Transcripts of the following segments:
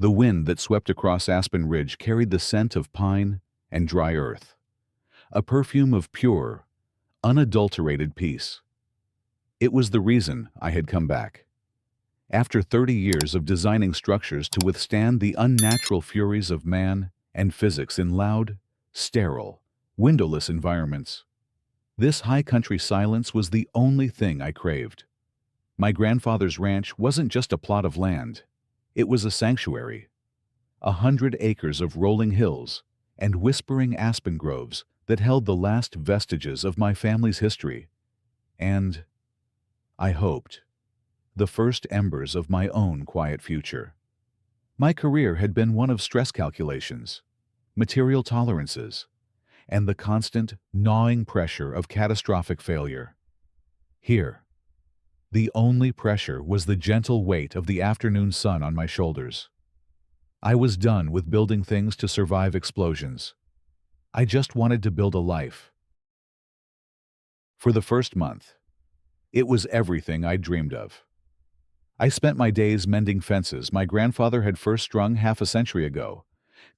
The wind that swept across Aspen Ridge carried the scent of pine and dry earth, a perfume of pure, unadulterated peace. It was the reason I had come back. After 30 years of designing structures to withstand the unnatural furies of man and physics in loud, sterile, windowless environments, this high-country silence was the only thing I craved. My grandfather's ranch wasn't just a plot of land. It was a sanctuary. 100 acres of rolling hills and whispering aspen groves that held the last vestiges of my family's history. And, I hoped, the first embers of my own quiet future. My career had been one of stress calculations, material tolerances, and the constant, gnawing pressure of catastrophic failure. Here, the only pressure was the gentle weight of the afternoon sun on my shoulders. I was done with building things to survive explosions. I just wanted to build a life. For the first month, it was everything I'd dreamed of. I spent my days mending fences my grandfather had first strung half a century ago,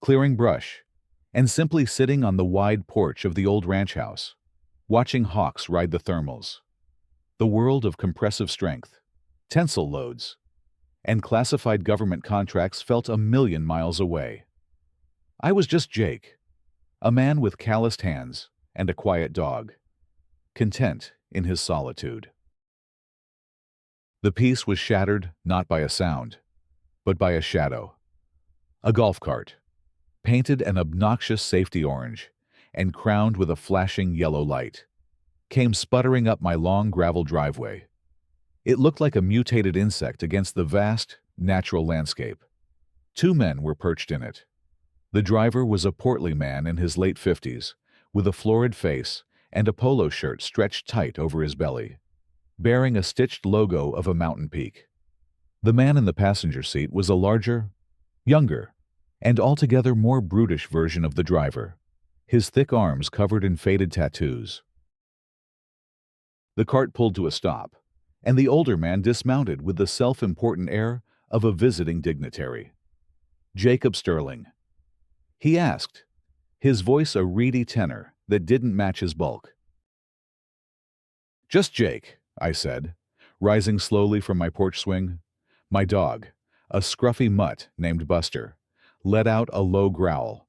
clearing brush, and simply sitting on the wide porch of the old ranch house, watching hawks ride the thermals. The world of compressive strength, tensile loads, and classified government contracts felt a million miles away. I was just Jake, a man with calloused hands and a quiet dog, content in his solitude. The peace was shattered not by a sound, but by a shadow. A golf cart, painted an obnoxious safety orange and crowned with a flashing yellow light, came sputtering up my long gravel driveway. It looked like a mutated insect against the vast, natural landscape. 2 men were perched in it. The driver was a portly man in his late 50s, with a florid face and a polo shirt stretched tight over his belly, bearing a stitched logo of a mountain peak. The man in the passenger seat was a larger, younger, and altogether more brutish version of the driver, his thick arms covered in faded tattoos. The cart pulled to a stop, and the older man dismounted with the self-important air of a visiting dignitary. "Jacob Sterling," he asked, his voice a reedy tenor that didn't match his bulk. "Just Jake," I said, rising slowly from my porch swing. My dog, a scruffy mutt named Buster, let out a low growl.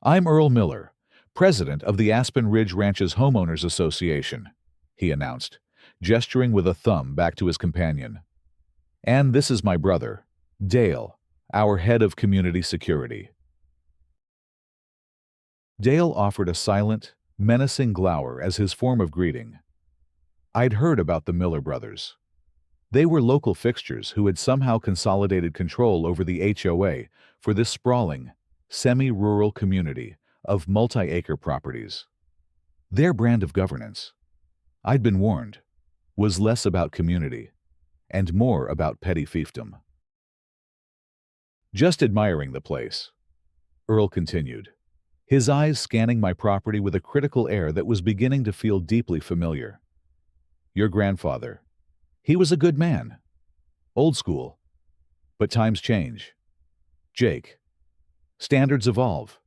"I'm Earl Miller, president of the Aspen Ridge Ranches Homeowners Association," he announced, gesturing with a thumb back to his companion. "And this is my brother, Dale, our head of community security." Dale offered a silent, menacing glower as his form of greeting. I'd heard about the Miller brothers. They were local fixtures who had somehow consolidated control over the HOA for this sprawling, semi-rural community of multi-acre properties. Their brand of governance, I'd been warned, was less about community and more about petty fiefdom. "Just admiring the place," Earl continued, his eyes scanning my property with a critical air that was beginning to feel deeply familiar. "Your grandfather, he was a good man. Old school. But times change. Jake, standards evolve.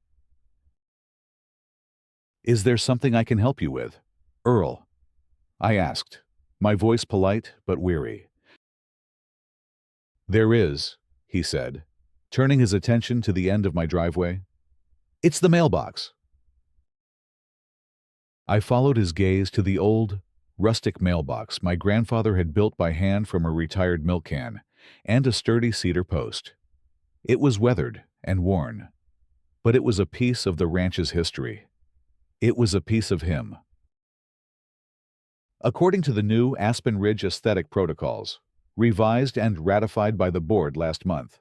Is there something I can help you with, Earl?" I asked, my voice polite but weary. "There is," he said, turning his attention to the end of my driveway. "It's the mailbox." I followed his gaze to the old, rustic mailbox my grandfather had built by hand from a retired milk can and a sturdy cedar post. It was weathered and worn, but it was a piece of the ranch's history. It was a piece of him. According to the new Aspen Ridge Aesthetic Protocols, revised and ratified by the board last month,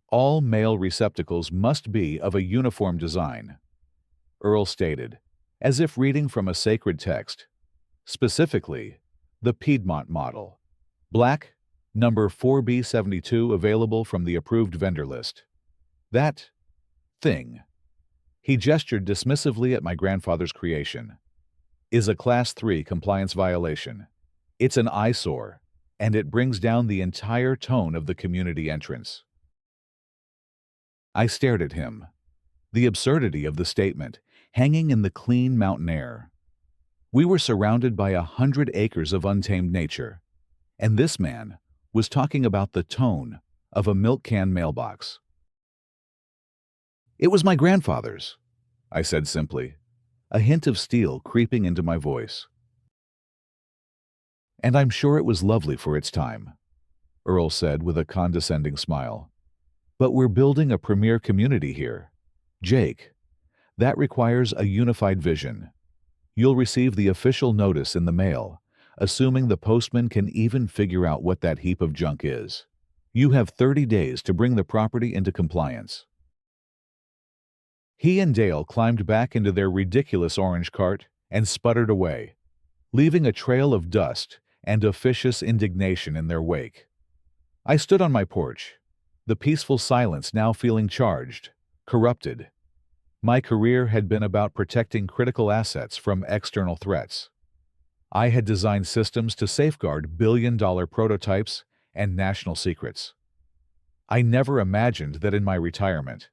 all mail receptacles must be of a uniform design, Earl stated, as if reading from a sacred text. Specifically, the Piedmont model. Black, number 4B72 available from the approved vendor list. That thing, he gestured dismissively at my grandfather's creation, is a Class 3 compliance violation. It's an eyesore, and it brings down the entire tone of the community entrance. I stared at him, the absurdity of the statement hanging in the clean mountain air. We were surrounded by 100 acres of untamed nature, and this man was talking about the tone of a milk can mailbox. "It was my grandfather's," I said simply, a hint of steel creeping into my voice. "And I'm sure it was lovely for its time," Earl said with a condescending smile. "But we're building a premier community here, Jake. That requires a unified vision. You'll receive the official notice in the mail, assuming the postman can even figure out what that heap of junk is. You have 30 days to bring the property into compliance." He and Dale climbed back into their ridiculous orange cart and sputtered away, leaving a trail of dust and officious indignation in their wake. I stood on my porch, the peaceful silence now feeling charged, corrupted. My career had been about protecting critical assets from external threats. I had designed systems to safeguard billion-dollar prototypes and national secrets. I never imagined that in my retirement,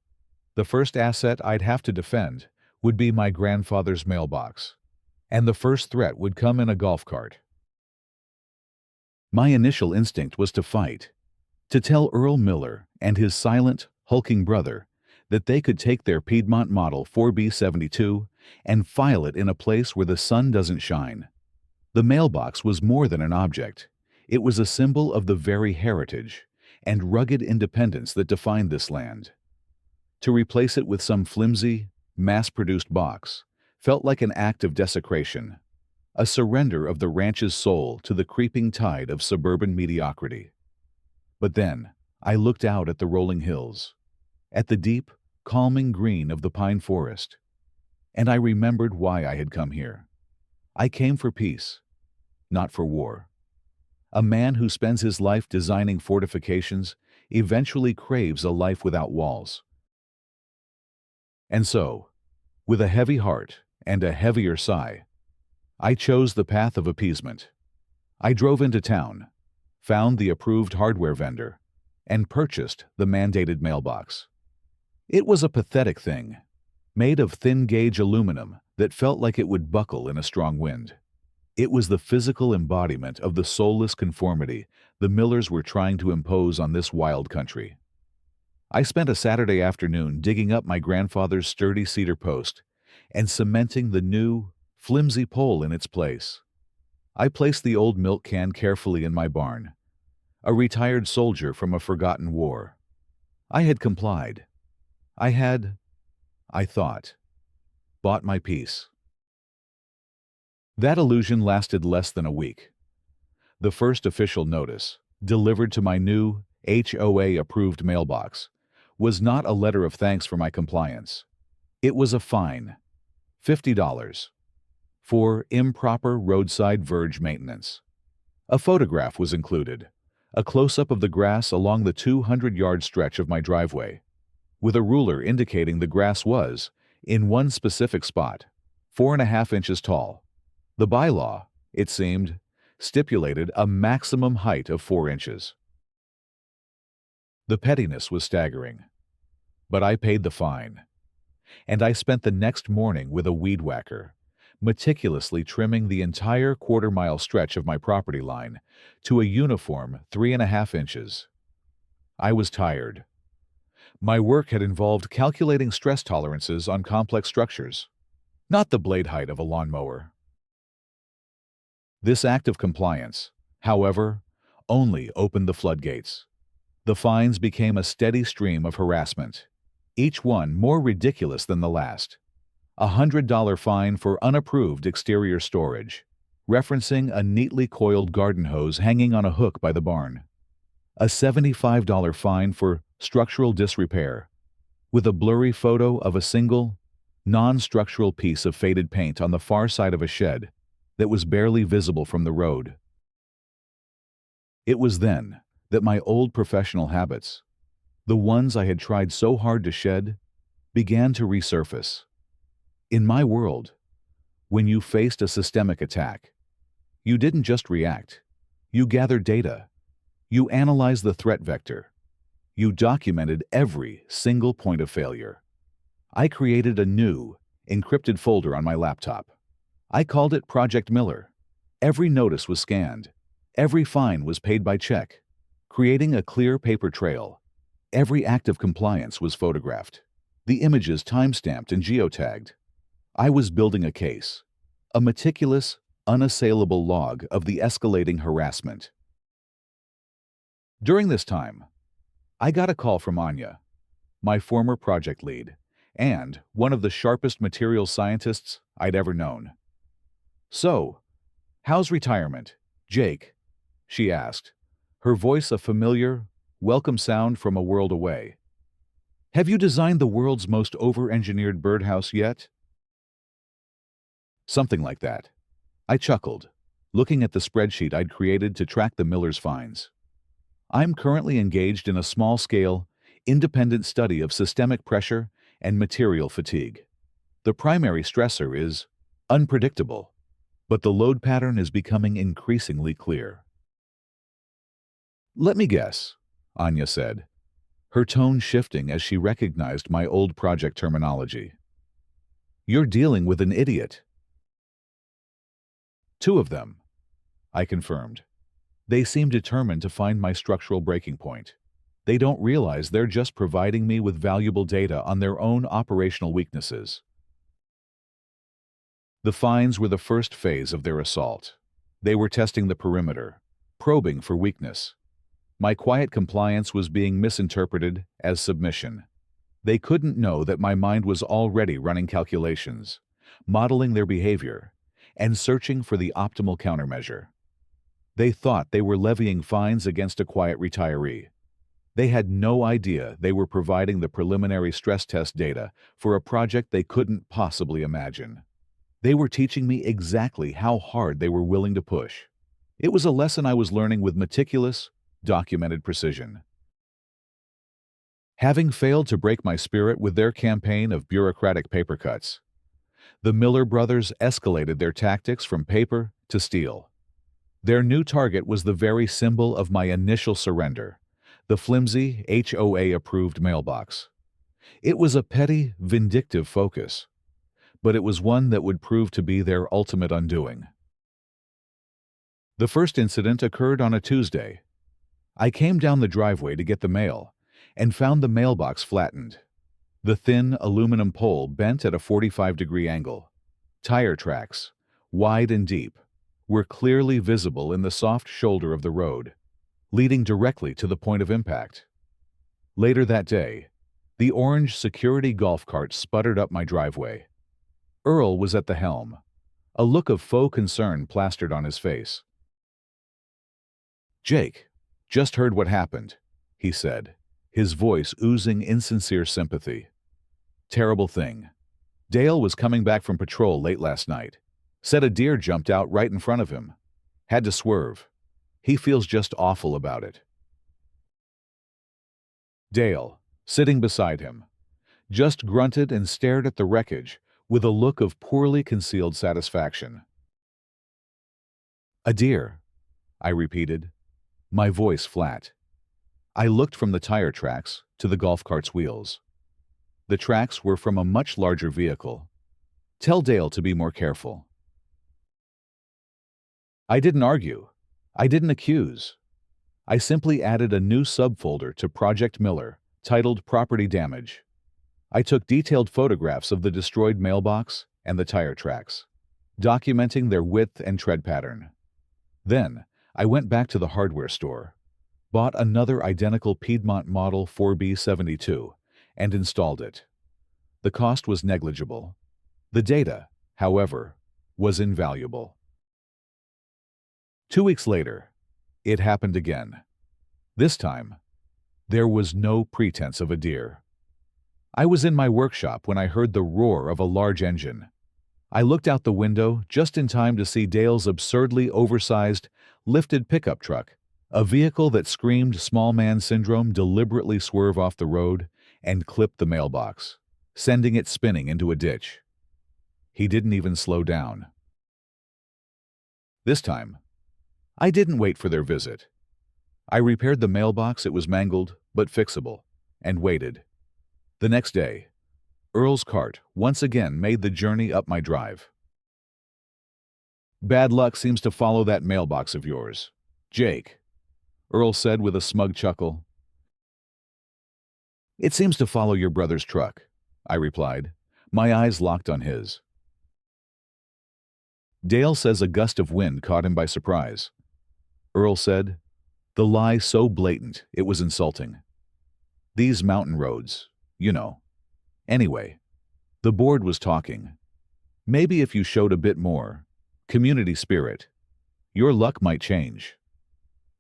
the first asset I'd have to defend would be my grandfather's mailbox, and the first threat would come in a golf cart. My initial instinct was to fight, to tell Earl Miller and his silent, hulking brother that they could take their Piedmont Model 4B72 and file it in a place where the sun doesn't shine. The mailbox was more than an object. It was a symbol of the very heritage and rugged independence that defined this land. To replace it with some flimsy, mass-produced box felt like an act of desecration, a surrender of the ranch's soul to the creeping tide of suburban mediocrity. But then, I looked out at the rolling hills, at the deep, calming green of the pine forest, and I remembered why I had come here. I came for peace, not for war. A man who spends his life designing fortifications eventually craves a life without walls. And so, with a heavy heart and a heavier sigh, I chose the path of appeasement. I drove into town, found the approved hardware vendor, and purchased the mandated mailbox. It was a pathetic thing, made of thin-gauge aluminum that felt like it would buckle in a strong wind. It was the physical embodiment of the soulless conformity the Millers were trying to impose on this wild country. I spent a Saturday afternoon digging up my grandfather's sturdy cedar post and cementing the new, flimsy pole in its place. I placed the old milk can carefully in my barn, a retired soldier from a forgotten war. I had complied. I thought, bought my peace. That illusion lasted less than a week. The first official notice, delivered to my new HOA-approved mailbox, was not a letter of thanks for my compliance. It was a fine, $50, for improper roadside verge maintenance. A photograph was included, a close-up of the grass along the 200-yard stretch of my driveway, with a ruler indicating the grass was, in one specific spot, 4.5 inches tall. The bylaw, it seemed, stipulated a maximum height of 4 inches. The pettiness was staggering, but I paid the fine, and I spent the next morning with a weed whacker, meticulously trimming the entire quarter-mile stretch of my property line to a uniform 3.5 inches. I was tired. My work had involved calculating stress tolerances on complex structures, not the blade height of a lawnmower. This act of compliance, however, only opened the floodgates. The fines became a steady stream of harassment, each one more ridiculous than the last. A $100 fine for unapproved exterior storage, referencing a neatly coiled garden hose hanging on a hook by the barn. A $75 fine for structural disrepair, with a blurry photo of a single, non-structural piece of faded paint on the far side of a shed that was barely visible from the road. It was then that my old professional habits, the ones I had tried so hard to shed, began to resurface. In my world, when you faced a systemic attack, you didn't just react, You gathered data. You analyzed the threat vector. You documented every single point of failure. I created a new, encrypted folder on my laptop. I called it Project Miller. Every notice was scanned. Every fine was paid by check, creating a clear paper trail. Every act of compliance was photographed. The images time-stamped and geotagged. I was building a case, a meticulous, unassailable log of the escalating harassment. During this time, I got a call from Anya, my former project lead, and one of the sharpest materials scientists I'd ever known. "So, how's retirement, Jake?" she asked, her voice a familiar, welcome sound from a world away. "Have you designed the world's most over-engineered birdhouse yet?" Something like that. I chuckled, looking at the spreadsheet I'd created to track the Miller's fines. I'm currently engaged in a small-scale, independent study of systemic pressure and material fatigue. The primary stressor is unpredictable, but the load pattern is becoming increasingly clear. "Let me guess," Anya said, her tone shifting as she recognized my old project terminology. "You're dealing with an idiot." "Two of them," I confirmed. "They seem determined to find my structural breaking point. They don't realize they're just providing me with valuable data on their own operational weaknesses." The fines were the first phase of their assault. They were testing the perimeter, probing for weakness. My quiet compliance was being misinterpreted as submission. They couldn't know that my mind was already running calculations, modeling their behavior, and searching for the optimal countermeasure. They thought they were levying fines against a quiet retiree. They had no idea they were providing the preliminary stress test data for a project they couldn't possibly imagine. They were teaching me exactly how hard they were willing to push. It was a lesson I was learning with meticulous, documented precision. Having failed to break my spirit with their campaign of bureaucratic paper cuts, the Miller brothers escalated their tactics from paper to steel. Their new target was the very symbol of my initial surrender, the flimsy HOA-approved mailbox. It was a petty, vindictive focus, but it was one that would prove to be their ultimate undoing. The first incident occurred on a Tuesday. I came down the driveway to get the mail and found the mailbox flattened. The thin aluminum pole bent at a 45-degree angle. Tire tracks, wide and deep, were clearly visible in the soft shoulder of the road, leading directly to the point of impact. Later that day, the orange security golf cart sputtered up my driveway. Earl was at the helm, a look of faux concern plastered on his face. "Jake, just heard what happened," he said, his voice oozing insincere sympathy. "Terrible thing. Dale was coming back from patrol late last night. Said a deer jumped out right in front of him. Had to swerve. He feels just awful about it." Dale, sitting beside him, just grunted and stared at the wreckage with a look of poorly concealed satisfaction. "A deer," I repeated, my voice flat. I looked from the tire tracks to the golf cart's wheels. The tracks were from a much larger vehicle. "Tell Dale to be more careful." I didn't argue. I didn't accuse. I simply added a new subfolder to Project Miller, titled Property Damage. I took detailed photographs of the destroyed mailbox and the tire tracks, documenting their width and tread pattern. Then, I went back to the hardware store, bought another identical Piedmont Model 4B72, and installed it. The cost was negligible. The data, however, was invaluable. 2 weeks later, it happened again. This time, there was no pretense of a deer. I was in my workshop when I heard the roar of a large engine. I looked out the window just in time to see Dale's absurdly oversized, lifted pickup truck, a vehicle that screamed small man syndrome, deliberately swerve off the road and clip the mailbox, sending it spinning into a ditch. He didn't even slow down. This time, I didn't wait for their visit. I repaired the mailbox, it was mangled, but fixable, and waited. The next day, Earl's cart once again made the journey up my drive. "Bad luck seems to follow that mailbox of yours, Jake," Earl said with a smug chuckle. "It seems to follow your brother's truck," I replied, my eyes locked on his. "Dale says a gust of wind caught him by surprise," Earl said, the lie so blatant it was insulting. "These mountain roads, you know. Anyway, the board was talking. Maybe if you showed a bit more community spirit, your luck might change."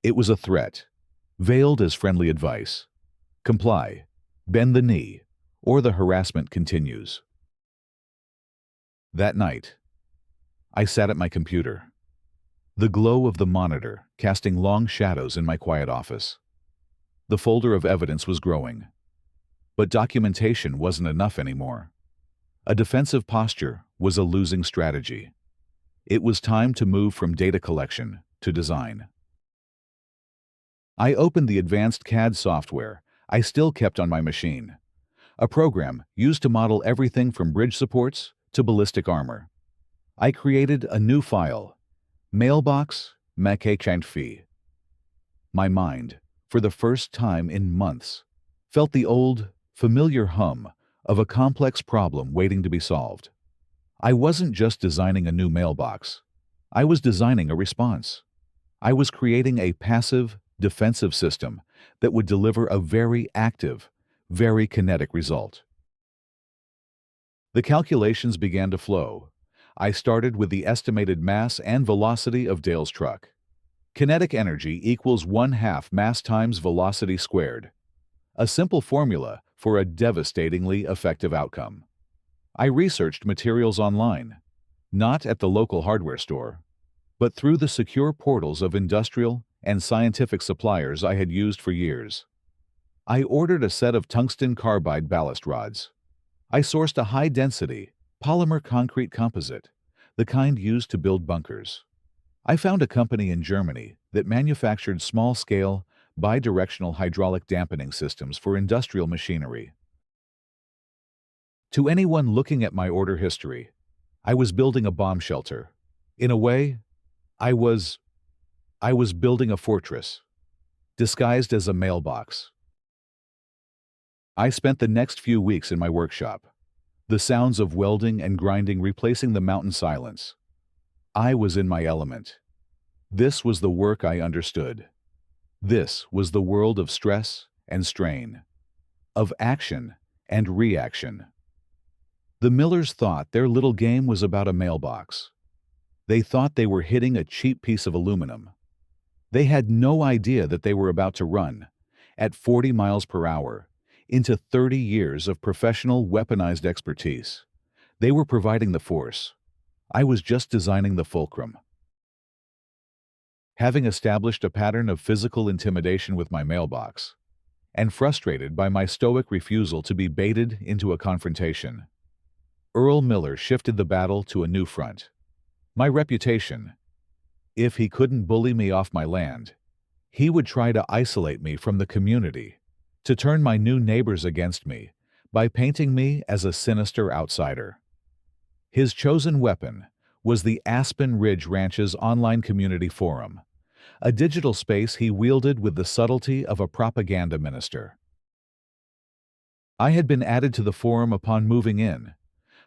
It was a threat, veiled as friendly advice. Comply, bend the knee, or the harassment continues. That night, I sat at my computer, the glow of the monitor casting long shadows in my quiet office. The folder of evidence was growing, but documentation wasn't enough anymore. A defensive posture was a losing strategy. It was time to move from data collection to design. I opened the advanced CAD software I still kept on my machine, a program used to model everything from bridge supports to ballistic armor. I created a new file, Mailbox Fee. My mind, for the first time in months, felt the old, familiar hum of a complex problem waiting to be solved. I wasn't just designing a new mailbox. I was designing a response. I was creating a passive, defensive system that would deliver a very active, very kinetic result. The calculations began to flow. I started with the estimated mass and velocity of Dale's truck. Kinetic energy equals 1/2 mass times velocity squared. A simple formula for a devastatingly effective outcome. I researched materials online, not at the local hardware store, but through the secure portals of industrial and scientific suppliers I had used for years. I ordered a set of tungsten carbide ballast rods. I sourced a high-density, polymer concrete composite, the kind used to build bunkers. I found a company in Germany that manufactured small-scale, bidirectional hydraulic dampening systems for industrial machinery. To anyone looking at my order history, I was building a bomb shelter. In a way, I was building a fortress, disguised as a mailbox. I spent the next few weeks in my workshop, the sounds of welding and grinding replacing the mountain silence. I was in my element. This was the work I understood. This was the world of stress and strain, of action and reaction. The Millers thought their little game was about a mailbox. They thought they were hitting a cheap piece of aluminum. They had no idea that they were about to run, at 40 miles per hour, into 30 years of professional weaponized expertise. They were providing the force. I was just designing the fulcrum. Having established a pattern of physical intimidation with my mailbox, and frustrated by my stoic refusal to be baited into a confrontation, Earl Miller shifted the battle to a new front. My reputation. If he couldn't bully me off my land, he would try to isolate me from the community, to turn my new neighbors against me by painting me as a sinister outsider. His chosen weapon was the Aspen Ridge Ranch's online community forum, a digital space he wielded with the subtlety of a propaganda minister. I had been added to the forum upon moving in,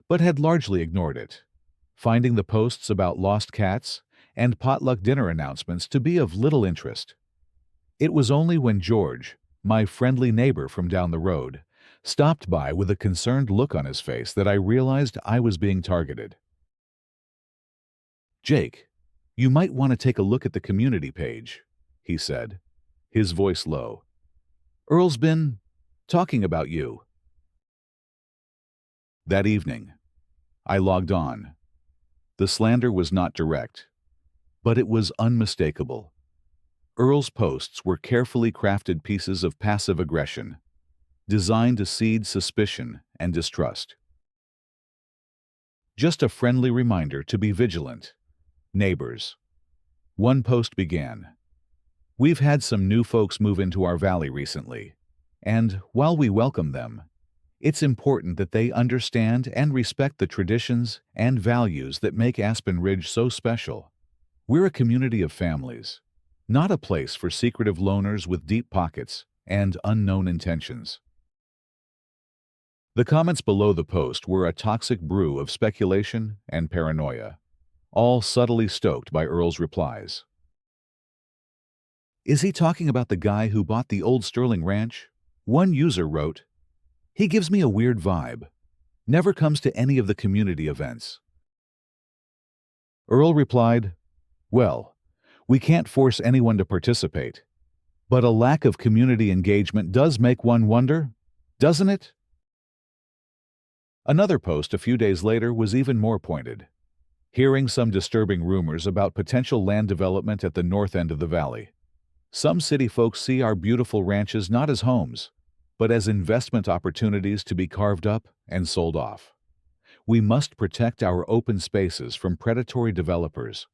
but had largely ignored it, finding the posts about lost cats and potluck dinner announcements to be of little interest. It was only when George, my friendly neighbor from down the road, stopped by with a concerned look on his face that I realized I was being targeted. "Jake, you might want to take a look at the community page," he said, his voice low. "Earl's been talking about you." That evening, I logged on. The slander was not direct, but it was unmistakable. Earl's posts were carefully crafted pieces of passive aggression, designed to seed suspicion and distrust. Just a friendly reminder to be vigilant, neighbors. One post began. We've had some new folks move into our valley recently, and while we welcome them, it's important that they understand and respect the traditions and values that make Aspen Ridge so special. We're a community of families, not a place for secretive loners with deep pockets and unknown intentions. The comments below the post were a toxic brew of speculation and paranoia, all subtly stoked by Earl's replies. Is he talking about the guy who bought the old Sterling Ranch? One user wrote, "He gives me a weird vibe. Never comes to any of the community events." Earl replied, "Well, we can't force anyone to participate, but a lack of community engagement does make one wonder, doesn't it?" Another post a few days later was even more pointed, hearing some disturbing rumors about potential land development at the north end of the valley. Some city folks see our beautiful ranches not as homes, but as investment opportunities to be carved up and sold off. We must protect our open spaces from predatory developers.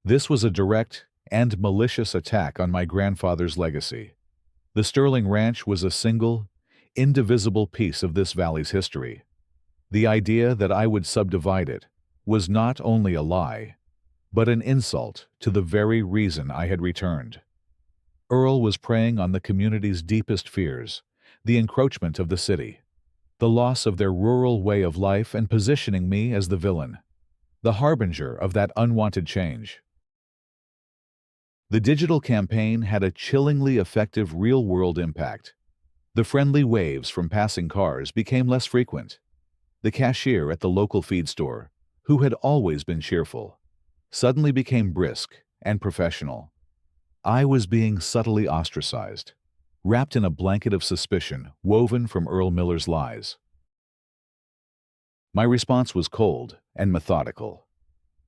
This was a direct and malicious attack on my grandfather's legacy. The Sterling Ranch was a single, indivisible piece of this valley's history. The idea that I would subdivide it was not only a lie, but an insult to the very reason I had returned. Earl was preying on the community's deepest fears, the encroachment of the city, the loss of their rural way of life, and positioning me as the villain, the harbinger of that unwanted change. The digital campaign had a chillingly effective real-world impact. The friendly waves from passing cars became less frequent. The cashier at the local feed store, who had always been cheerful, suddenly became brisk and professional. I was being subtly ostracized, wrapped in a blanket of suspicion woven from Earl Miller's lies. My response was cold and methodical.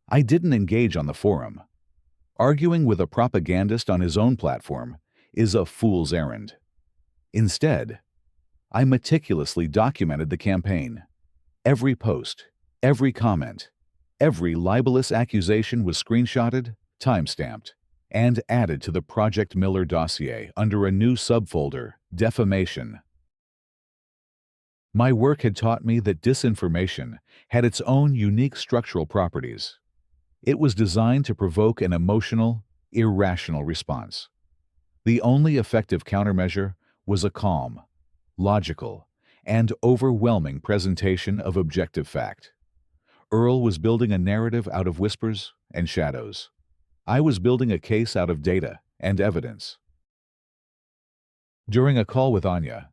I didn't engage on the forum. Arguing with a propagandist on his own platform is a fool's errand. Instead, I meticulously documented the campaign. Every post, every comment, every libelous accusation was screenshotted, time-stamped, and added to the Project Miller dossier under a new subfolder, Defamation. My work had taught me that disinformation had its own unique structural properties. It was designed to provoke an emotional, irrational response. The only effective countermeasure was a calm, logical, and overwhelming presentation of objective fact. Earl was building a narrative out of whispers and shadows. I was building a case out of data and evidence. During a call with Anya,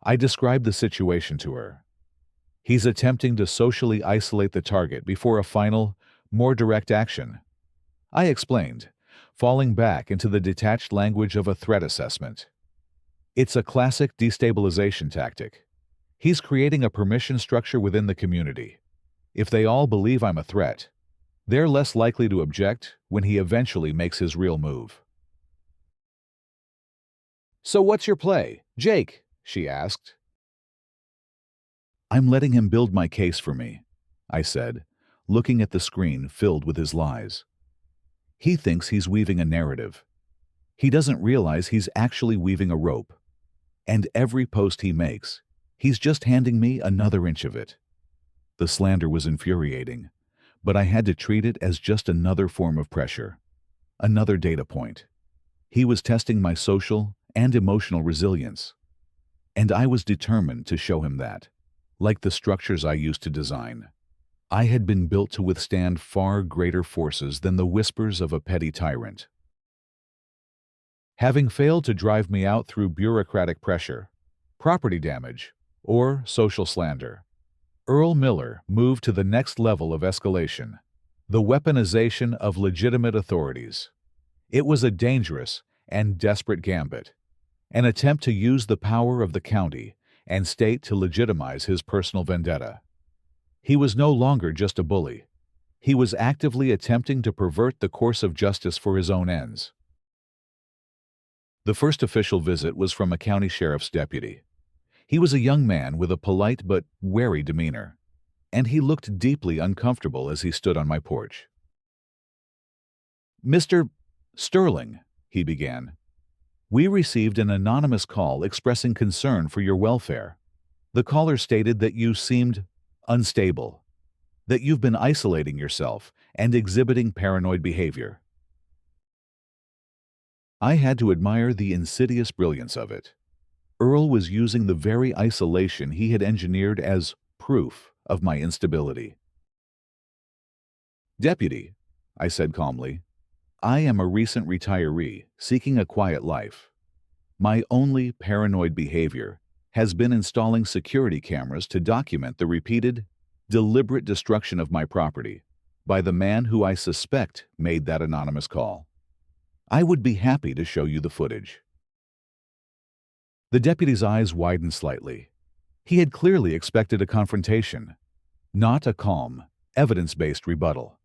I described the situation to her. He's attempting to socially isolate the target before a final, more direct action. I explained, falling back into the detached language of a threat assessment. It's a classic destabilization tactic. He's creating a permission structure within the community. If they all believe I'm a threat, they're less likely to object when he eventually makes his real move. "So what's your play, Jake?" she asked. "I'm letting him build my case for me," I said, looking at the screen filled with his lies. "He thinks he's weaving a narrative. He doesn't realize he's actually weaving a rope. And every post he makes, he's just handing me another inch of it." The slander was infuriating, but I had to treat it as just another form of pressure, another data point. He was testing my social and emotional resilience, and I was determined to show him that, like the structures I used to design, I had been built to withstand far greater forces than the whispers of a petty tyrant. Having failed to drive me out through bureaucratic pressure, property damage, or social slander, Earl Miller moved to the next level of escalation, the weaponization of legitimate authorities. It was a dangerous and desperate gambit, an attempt to use the power of the county and state to legitimize his personal vendetta. He was no longer just a bully. He was actively attempting to pervert the course of justice for his own ends. The first official visit was from a county sheriff's deputy. He was a young man with a polite but wary demeanor, and he looked deeply uncomfortable as he stood on my porch. Mr. Sterling, he began, we received an anonymous call expressing concern for your welfare. The caller stated that you seemed unstable, that you've been isolating yourself and exhibiting paranoid behavior. I had to admire the insidious brilliance of it. Earl was using the very isolation he had engineered as proof of my instability. Deputy, I said calmly, I am a recent retiree seeking a quiet life. My only paranoid behavior has been installing security cameras to document the repeated, deliberate destruction of my property by the man who I suspect made that anonymous call. I would be happy to show you the footage. The deputy's eyes widened slightly. He had clearly expected a confrontation, not a calm, evidence-based rebuttal.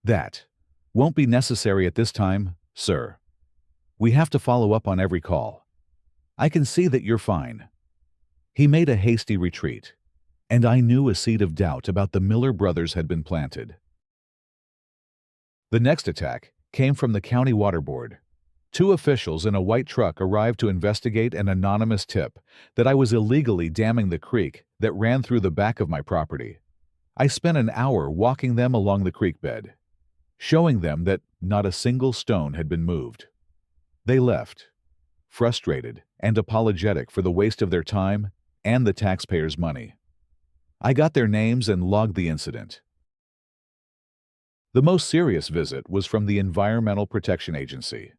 That won't be necessary at this time, sir. We have to follow up on every call. I can see that you're fine. He made a hasty retreat, and I knew a seed of doubt about the Miller brothers had been planted. The next attack came from the county water board. Two officials in a white truck arrived to investigate an anonymous tip that I was illegally damming the creek that ran through the back of my property. I spent an hour walking them along the creek bed, showing them that not a single stone had been moved. They left, frustrated and apologetic for the waste of their time and the taxpayers' money. I got their names and logged the incident. The most serious visit was from the Environmental Protection Agency.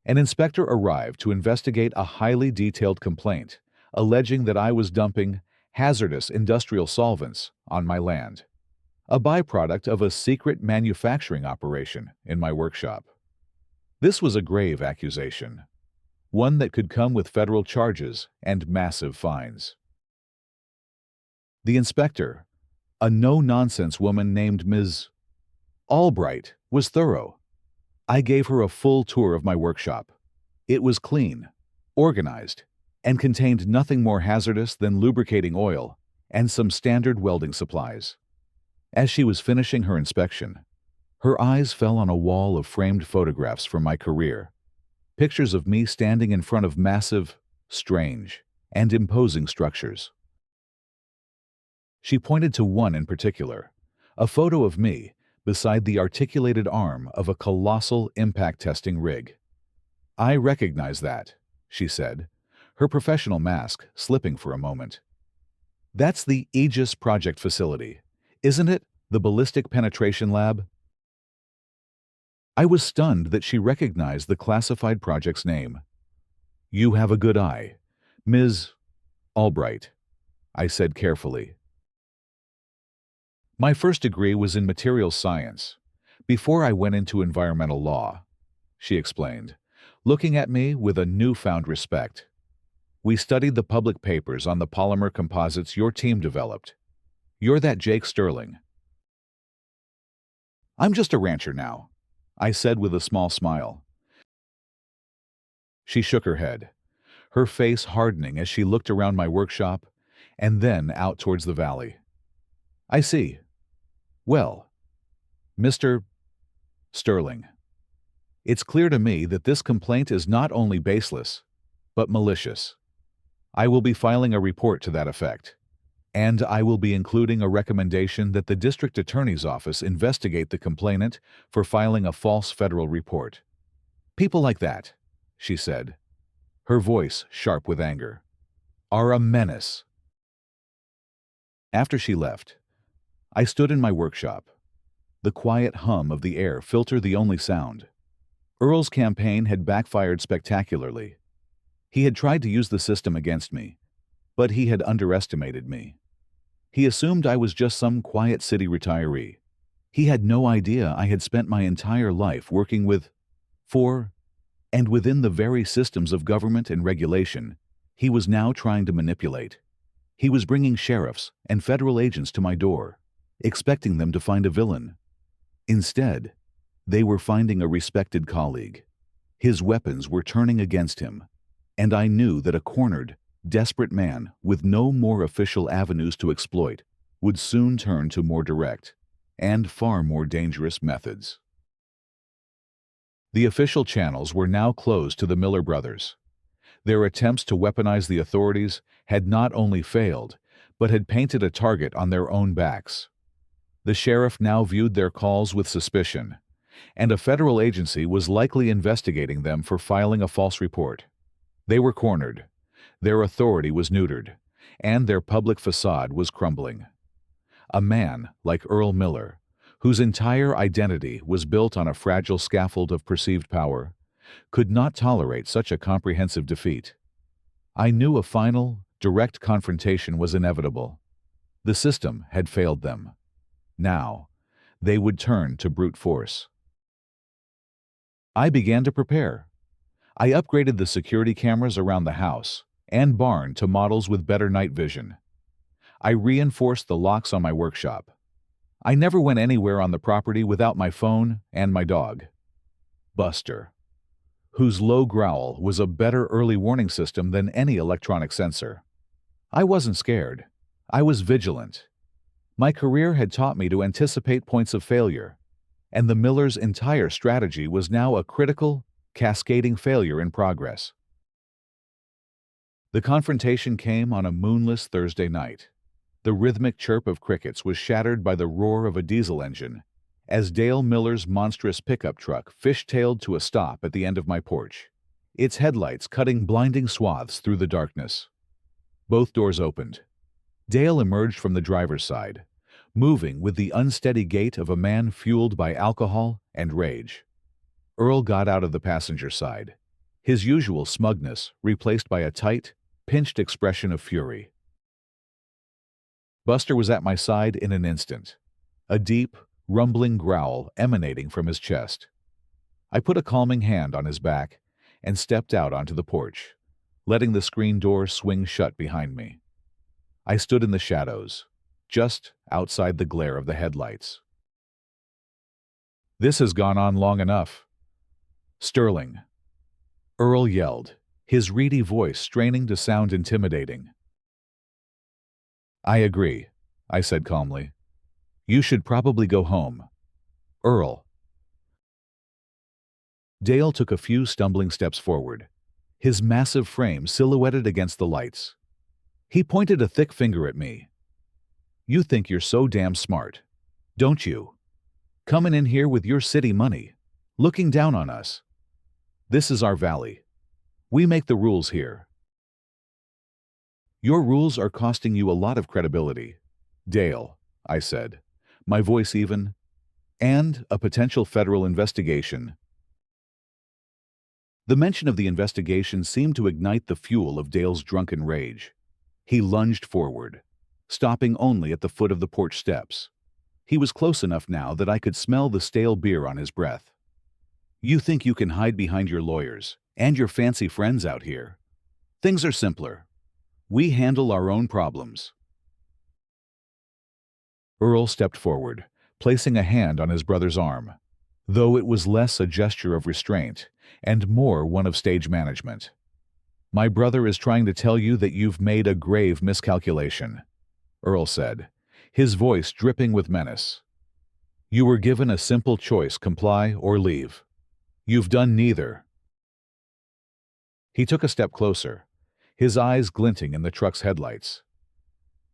An inspector arrived to investigate a highly detailed complaint alleging that I was dumping hazardous industrial solvents on my land, a byproduct of a secret manufacturing operation in my workshop. This was a grave accusation, one that could come with federal charges and massive fines. The inspector, a no-nonsense woman named Ms. Albright, was thorough. I gave her a full tour of my workshop. It was clean, organized, and contained nothing more hazardous than lubricating oil and some standard welding supplies. As she was finishing her inspection, her eyes fell on a wall of framed photographs from my career, pictures of me standing in front of massive, strange, and imposing structures. She pointed to one in particular, a photo of me beside the articulated arm of a colossal impact testing rig. I recognize that, she said, her professional mask slipping for a moment. That's the Aegis Project facility, isn't it? The ballistic penetration lab? I was stunned that she recognized the classified project's name. You have a good eye, Ms. Albright, I said carefully. My first degree was in materials science, before I went into environmental law, she explained, looking at me with a newfound respect. We studied the public papers on the polymer composites your team developed. You're that Jake Sterling. I'm just a rancher now, I said with a small smile. She shook her head, her face hardening as she looked around my workshop and then out towards the valley. I see. Well, Mr. Sterling, it's clear to me that this complaint is not only baseless, but malicious. I will be filing a report to that effect, and I will be including a recommendation that the district attorney's office investigate the complainant for filing a false federal report. People like that, she said, her voice sharp with anger, are a menace. After she left, I stood in my workshop. The quiet hum of the air filtered the only sound. Earl's campaign had backfired spectacularly. He had tried to use the system against me, but he had underestimated me. He assumed I was just some quiet city retiree. He had no idea I had spent my entire life working with, for, and within the very systems of government and regulation he was now trying to manipulate. He was bringing sheriffs and federal agents to my door, expecting them to find a villain. Instead, they were finding a respected colleague. His weapons were turning against him, and I knew that a cornered, desperate man with no more official avenues to exploit would soon turn to more direct and far more dangerous methods. The official channels were now closed to the Miller brothers. Their attempts to weaponize the authorities had not only failed, but had painted a target on their own backs. The sheriff now viewed their calls with suspicion, and a federal agency was likely investigating them for filing a false report. They were cornered, their authority was neutered, and their public facade was crumbling. A man like Earl Miller, whose entire identity was built on a fragile scaffold of perceived power, could not tolerate such a comprehensive defeat. I knew a final, direct confrontation was inevitable. The system had failed them. Now, they would turn to brute force. I began to prepare. I upgraded the security cameras around the house and barn to models with better night vision. I reinforced the locks on my workshop. I never went anywhere on the property without my phone and my dog, Buster, whose low growl was a better early warning system than any electronic sensor. I wasn't scared. I was vigilant. My career had taught me to anticipate points of failure, and the Millers' entire strategy was now a critical, cascading failure in progress. The confrontation came on a moonless Thursday night. The rhythmic chirp of crickets was shattered by the roar of a diesel engine as Dale Miller's monstrous pickup truck fishtailed to a stop at the end of my porch, its headlights cutting blinding swaths through the darkness. Both doors opened. Dale emerged from the driver's side, moving with the unsteady gait of a man fueled by alcohol and rage. Earl got out of the passenger side, his usual smugness replaced by a tight, pinched expression of fury. Buster was at my side in an instant, a deep, rumbling growl emanating from his chest. I put a calming hand on his back and stepped out onto the porch, letting the screen door swing shut behind me. I stood in the shadows, just outside the glare of the headlights. "This has gone on long enough." "Sterling," Earl yelled, his reedy voice straining to sound intimidating. "I agree," I said calmly. "You should probably go home." "Earl." Dale took a few stumbling steps forward, his massive frame silhouetted against the lights. He pointed a thick finger at me. "You think you're so damn smart, don't you? Coming in here with your city money, looking down on us. This is our valley. We make the rules here." "Your rules are costing you a lot of credibility, Dale," I said, my voice even, "and a potential federal investigation." The mention of the investigation seemed to ignite the fuel of Dale's drunken rage. He lunged forward, stopping only at the foot of the porch steps. He was close enough now that I could smell the stale beer on his breath. "You think you can hide behind your lawyers and your fancy friends out here? Things are simpler. We handle our own problems." Earl stepped forward, placing a hand on his brother's arm, though it was less a gesture of restraint and more one of stage management. "My brother is trying to tell you that you've made a grave miscalculation," Earl said, his voice dripping with menace. "You were given a simple choice: comply or leave. You've done neither." He took a step closer, his eyes glinting in the truck's headlights.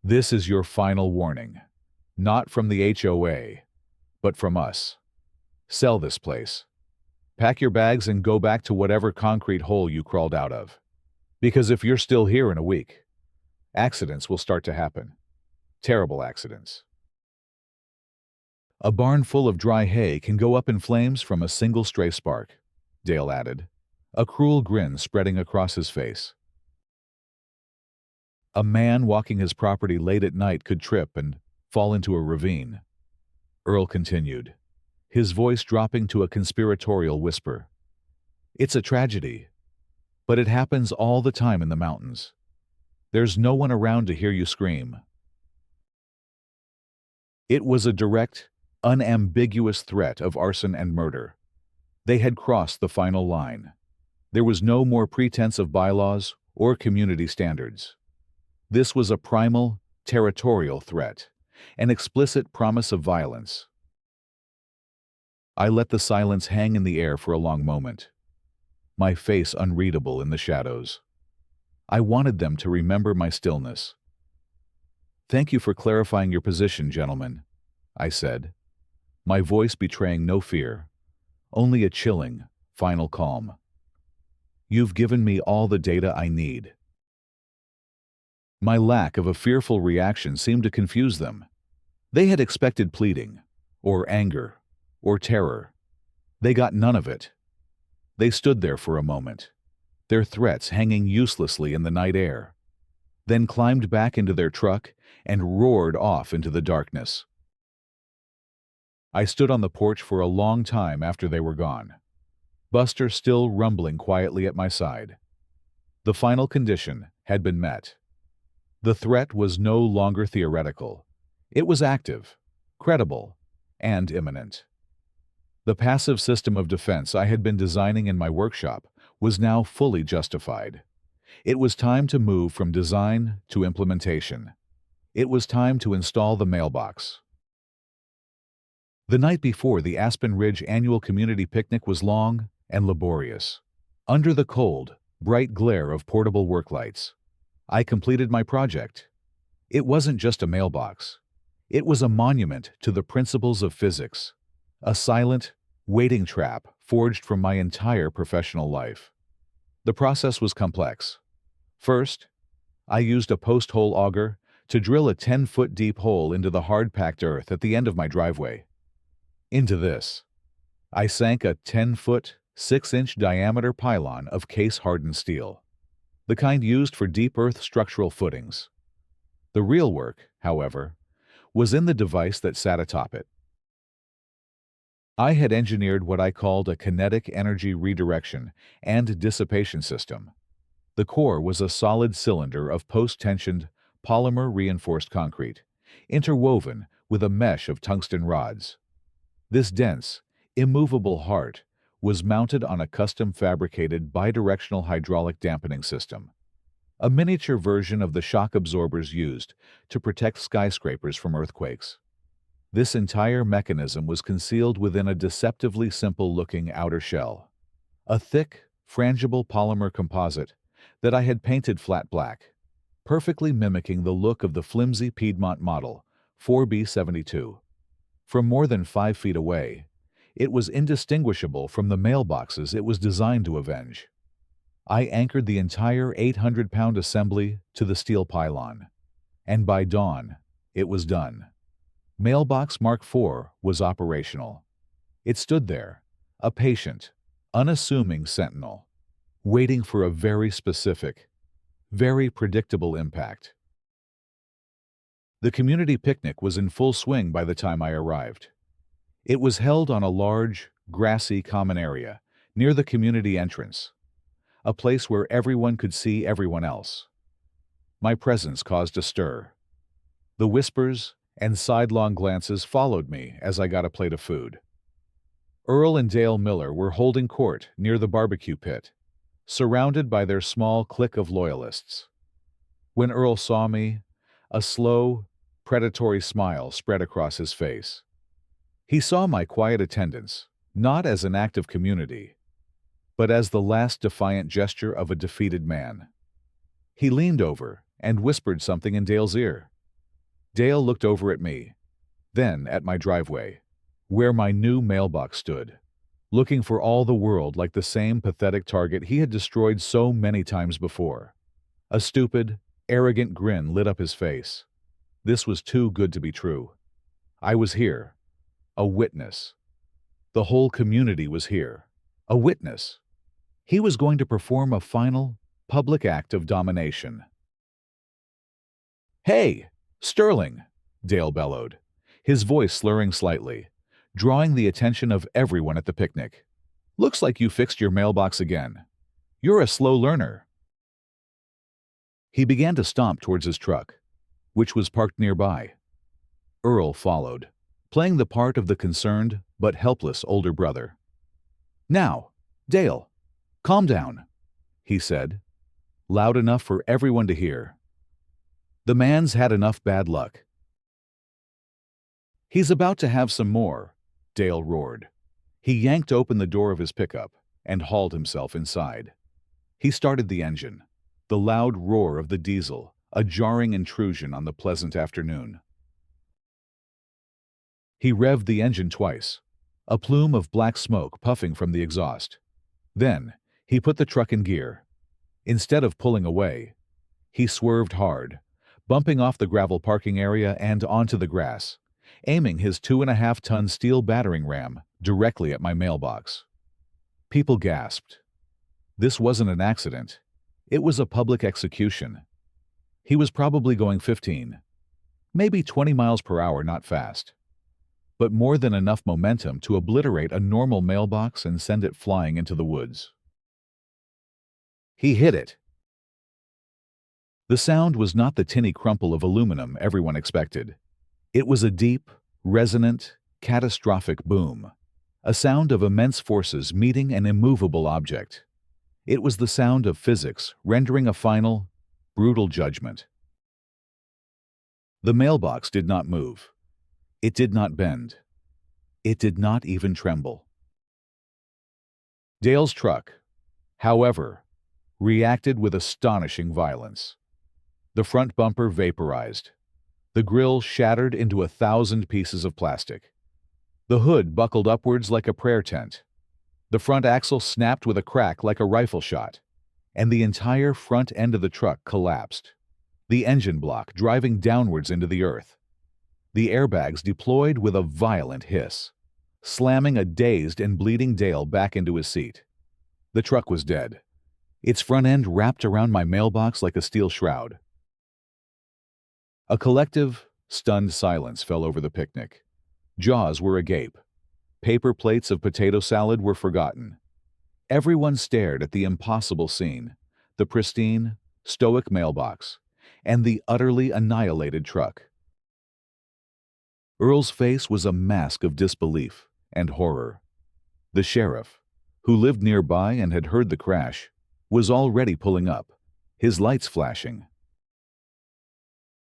"This is your final warning. Not from the HOA, but from us. Sell this place. Pack your bags and go back to whatever concrete hole you crawled out of. Because if you're still here in a week, accidents will start to happen. Terrible accidents." "A barn full of dry hay can go up in flames from a single stray spark," Dale added, a cruel grin spreading across his face. "A man walking his property late at night could trip and fall into a ravine," Earl continued, his voice dropping to a conspiratorial whisper. "It's a tragedy, but it happens all the time in the mountains. There's no one around to hear you scream." It was a direct, unambiguous threat of arson and murder. They had crossed the final line. There was no more pretense of bylaws or community standards. This was a primal, territorial threat, an explicit promise of violence. I let the silence hang in the air for a long moment, my face unreadable in the shadows. I wanted them to remember my stillness. "Thank you for clarifying your position, gentlemen," I said, my voice betraying no fear, only a chilling, final calm. "You've given me all the data I need." My lack of a fearful reaction seemed to confuse them. They had expected pleading, or anger, or terror. They got none of it. They stood there for a moment, their threats hanging uselessly in the night air, then climbed back into their truck and roared off into the darkness. I stood on the porch for a long time after they were gone, Buster still rumbling quietly at my side. The final condition had been met. The threat was no longer theoretical. It was active, credible, and imminent. The passive system of defense I had been designing in my workshop was now fully justified. It was time to move from design to implementation. It was time to install the mailbox. The night before the Aspen Ridge annual community picnic was long and laborious. Under the cold, bright glare of portable work lights, I completed my project. It wasn't just a mailbox. It was a monument to the principles of physics, a silent, waiting trap forged from my entire professional life. The process was complex. First, I used a post-hole auger to drill a 10-foot deep hole into the hard-packed earth at the end of my driveway. Into this, I sank a 10-foot, 6-inch diameter pylon of case-hardened steel, the kind used for deep earth structural footings. The real work, however, was in the device that sat atop it. I had engineered what I called a kinetic energy redirection and dissipation system. The core was a solid cylinder of post-tensioned, polymer-reinforced concrete, interwoven with a mesh of tungsten rods. This dense, immovable heart was mounted on a custom-fabricated bidirectional hydraulic dampening system, a miniature version of the shock absorbers used to protect skyscrapers from earthquakes. This entire mechanism was concealed within a deceptively simple-looking outer shell, a thick, frangible polymer composite that I had painted flat black, perfectly mimicking the look of the flimsy Piedmont Model 4B72. From more than 5 feet away, it was indistinguishable from the mailboxes it was designed to avenge. I anchored the entire 800-pound assembly to the steel pylon, and by dawn, it was done. Mailbox Mark IV was operational. It stood there, a patient, unassuming sentinel, waiting for a very specific, very predictable impact. The community picnic was in full swing by the time I arrived. It was held on a large, grassy common area near the community entrance, a place where everyone could see everyone else. My presence caused a stir. The whispers and sidelong glances followed me as I got a plate of food. Earl and Dale Miller were holding court near the barbecue pit, surrounded by their small clique of loyalists. When Earl saw me, a slow, predatory smile spread across his face. He saw my quiet attendance, not as an act of community, but as the last defiant gesture of a defeated man. He leaned over and whispered something in Dale's ear. Dale looked over at me, then at my driveway, where my new mailbox stood, looking for all the world like the same pathetic target he had destroyed so many times before. A stupid, arrogant grin lit up his face. This was too good to be true. I was here, a witness. The whole community was here, a witness. He was going to perform a final, public act of domination. "Hey, Sterling!" Dale bellowed, his voice slurring slightly, drawing the attention of everyone at the picnic. "Looks like you fixed your mailbox again. You're a slow learner." He began to stomp towards his truck, which was parked nearby. Earl followed, playing the part of the concerned but helpless older brother. "Now, Dale, calm down," he said, loud enough for everyone to hear. "The man's had enough bad luck." "He's about to have some more," Dale roared, He yanked open the door of his pickup and hauled himself inside. He started the engine, the loud roar of the diesel, a jarring intrusion on the pleasant afternoon. He revved the engine twice, a plume of black smoke puffing from the exhaust. Then, he put the truck in gear. Instead of pulling away, he swerved hard, bumping off the gravel parking area and onto the grass, aiming his 2.5-ton steel battering ram directly at my mailbox. People gasped. This wasn't an accident. It was a public execution. He was probably going 15, maybe 20 miles per hour, not fast, but more than enough momentum to obliterate a normal mailbox and send it flying into the woods. He hit it. The sound was not the tinny crumple of aluminum everyone expected. It was a deep, resonant, catastrophic boom, a sound of immense forces meeting an immovable object. It was the sound of physics rendering a final, brutal judgment. The mailbox did not move. It did not bend. It did not even tremble. Dale's truck, however, reacted with astonishing violence. The front bumper vaporized. The grille shattered into 1,000 pieces of plastic. The hood buckled upwards like a prayer tent. The front axle snapped with a crack like a rifle shot, and the entire front end of the truck collapsed, the engine block driving downwards into the earth. The airbags deployed with a violent hiss, slamming a dazed and bleeding Dale back into his seat. The truck was dead, its front end wrapped around my mailbox like a steel shroud. A collective, stunned silence fell over the picnic. Jaws were agape. Paper plates of potato salad were forgotten. Everyone stared at the impossible scene, the pristine, stoic mailbox, and the utterly annihilated truck. Earl's face was a mask of disbelief and horror. The sheriff, who lived nearby and had heard the crash, was already pulling up, his lights flashing.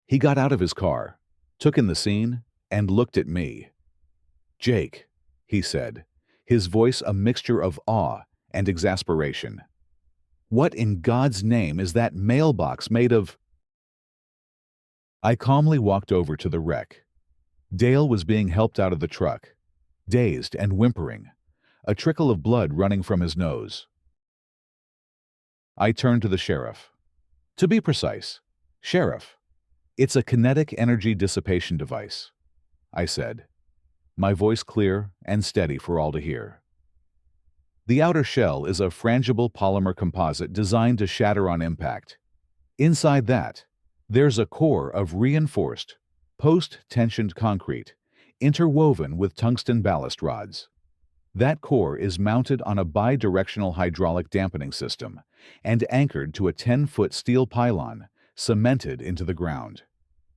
He got out of his car, took in the scene, and looked at me. "Jake," he said, his voice a mixture of awe and exasperation. "What in God's name is that mailbox made of?" I calmly walked over to the wreck. Dale was being helped out of the truck, dazed and whimpering, a trickle of blood running from his nose. I turned to the sheriff. "To be precise, Sheriff, it's a kinetic energy dissipation device," I said, my voice clear and steady for all to hear. "The outer shell is a frangible polymer composite designed to shatter on impact. Inside that, there's a core of reinforced, post-tensioned concrete, interwoven with tungsten ballast rods. That core is mounted on a bidirectional hydraulic dampening system and anchored to a 10-foot steel pylon cemented into the ground.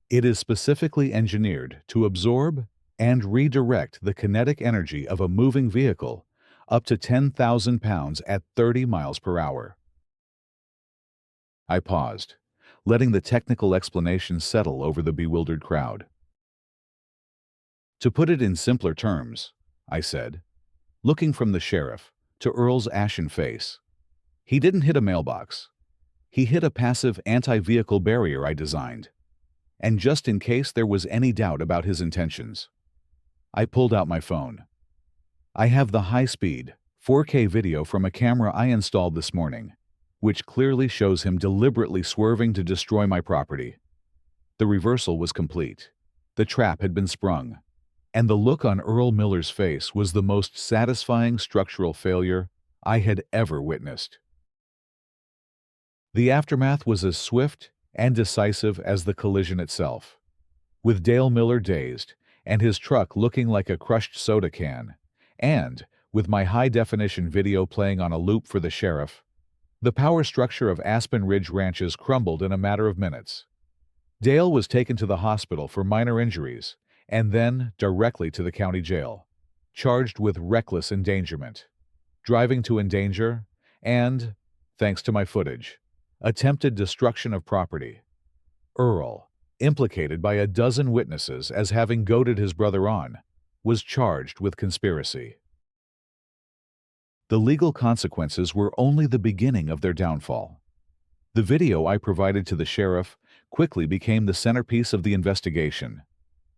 It is specifically engineered to absorb and redirect the kinetic energy of a moving vehicle up to 10,000 pounds at 30 miles per hour. I paused, letting the technical explanation settle over the bewildered crowd. "To put it in simpler terms," I said, looking from the sheriff to Earl's ashen face, "he didn't hit a mailbox. He hit a passive anti-vehicle barrier I designed. And just in case there was any doubt about his intentions," I pulled out my phone. "I have the high-speed, 4K video from a camera I installed this morning, which clearly shows him deliberately swerving to destroy my property. The reversal was complete. The trap had been sprung, and the look on Earl Miller's face was the most satisfying structural failure I had ever witnessed." The aftermath was as swift and decisive as the collision itself. With Dale Miller dazed, and his truck looking like a crushed soda can, and with my high-definition video playing on a loop for the sheriff, the power structure of Aspen Ridge Ranches crumbled in a matter of minutes. Dale was taken to the hospital for minor injuries, and then directly to the county jail, charged with reckless endangerment, driving to endanger, and, thanks to my footage, attempted destruction of property. Earl, implicated by a dozen witnesses as having goaded his brother on, was charged with conspiracy. The legal consequences were only the beginning of their downfall. The video I provided to the sheriff quickly became the centerpiece of the investigation.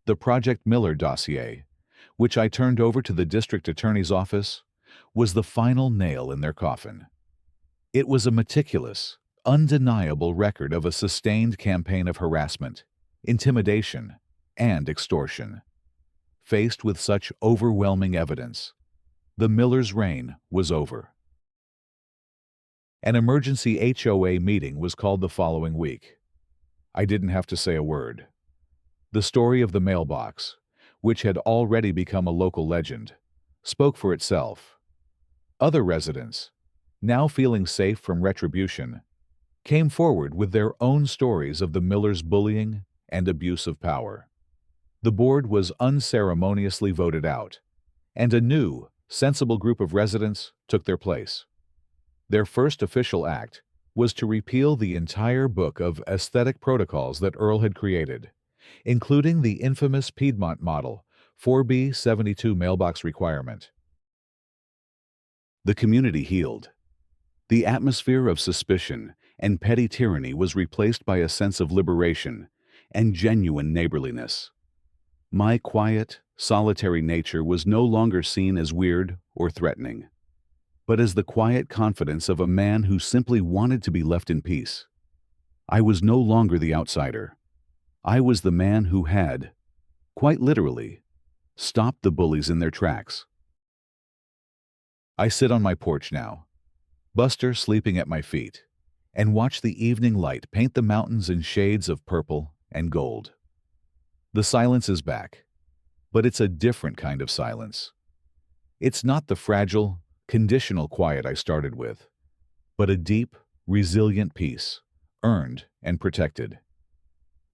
The Project Miller dossier, which I turned over to the district attorney's office, was the final nail in their coffin. It was a meticulous, undeniable record of a sustained campaign of harassment, intimidation, and extortion. Faced with such overwhelming evidence, the Millers' reign was over. An emergency HOA meeting was called the following week. I didn't have to say a word. The story of the Mailbox, which had already become a local legend, spoke for itself. Other residents, now feeling safe from retribution, came forward with their own stories of the Millers' bullying and abuse of power. The board was unceremoniously voted out, and a new, sensible group of residents took their place. Their first official act was to repeal the entire book of aesthetic protocols that Earl had created, including the infamous Piedmont Model 4B72 mailbox requirement. The community healed. The atmosphere of suspicion and petty tyranny was replaced by a sense of liberation and genuine neighborliness. My quiet, solitary nature was no longer seen as weird or threatening, but as the quiet confidence of a man who simply wanted to be left in peace. I was no longer the outsider. I was the man who had, quite literally, stopped the bullies in their tracks. I sit on my porch now, Buster sleeping at my feet, and watch the evening light paint the mountains in shades of purple and gold. The silence is back, but it's a different kind of silence. It's not the fragile, conditional quiet I started with, but a deep, resilient peace, earned and protected.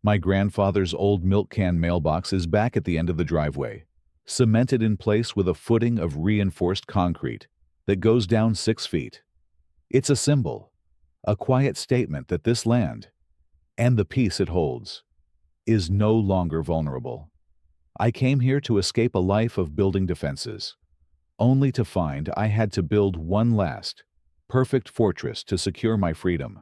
My grandfather's old milk can mailbox is back at the end of the driveway, cemented in place with a footing of reinforced concrete that goes down 6 feet. It's a symbol, a quiet statement that this land, and the peace it holds, is no longer vulnerable. I came here to escape a life of building defenses, only to find I had to build one last, perfect fortress to secure my freedom.